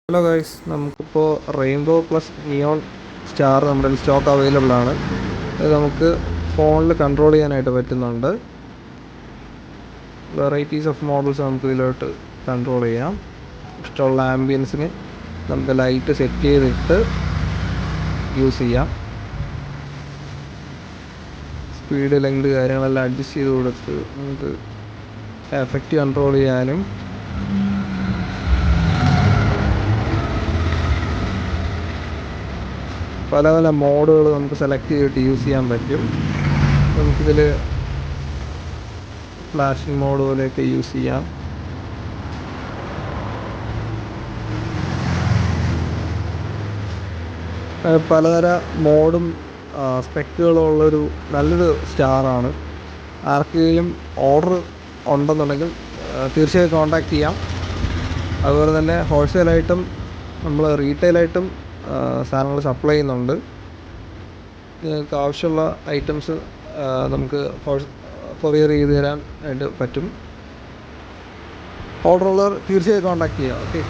Hello guys, നമുക്കിപ്പോൾ rainbow plus neon star നമ്മുടെ stock available ആണ്. ഇത് നമുക്ക് ഫോണിൽ കൺട്രോൾ ചെയ്യാനായിട്ട് പറ്റുന്നുണ്ട്. വെറൈറ്റീസ് ഓഫ് മോഡൽസ് നമുക്ക് ഇതിലോട്ട് കൺട്രോൾ ചെയ്യാം. ഇഷ്ടമുള്ള ആംബിയൻസിന് നമുക്ക് ലൈറ്റ് സെറ്റ് ചെയ്തിട്ട് യൂസ് ചെയ്യാം. സ്പീഡ്, ലെങ്ത് കാര്യങ്ങളെല്ലാം അഡ്ജസ്റ്റ് ചെയ്ത് കൊടുത്ത് നമുക്ക് എഫക്റ്റ് കൺട്രോൾ ചെയ്യാനും പല പല മോഡുകൾ നമുക്ക് സെലക്ട് ചെയ്തിട്ട് യൂസ് ചെയ്യാൻ പറ്റും. നമുക്കിതിൽ ഫ്ലാഷിംഗ് മോഡ് പോലെയൊക്കെ യൂസ് ചെയ്യാം. പലതര മോഡും സ്പെക്കുകളുള്ളൊരു നല്ലൊരു സ്റ്റാറാണ്. ആർക്കെങ്കിലും ഓർഡർ ഉണ്ടെന്നുണ്ടെങ്കിൽ തീർച്ചയായും കോൺടാക്റ്റ് ചെയ്യാം. അതുപോലെ തന്നെ ഹോൾസെയിലായിട്ടും നമ്മൾ റീറ്റെയിലായിട്ടും സാധനങ്ങൾ സപ്ലൈ ചെയ്യുന്നുണ്ട്. നിങ്ങൾക്ക് ആവശ്യമുള്ള ഐറ്റംസ് നമുക്ക് കൊറിയർ ചെയ്ത് തരാൻ ആയിട്ട് പറ്റും. ഓർഡർ ഉള്ളവർ തീർച്ചയായും കോൺടാക്റ്റ് ചെയ്യുക. ഓക്കെ.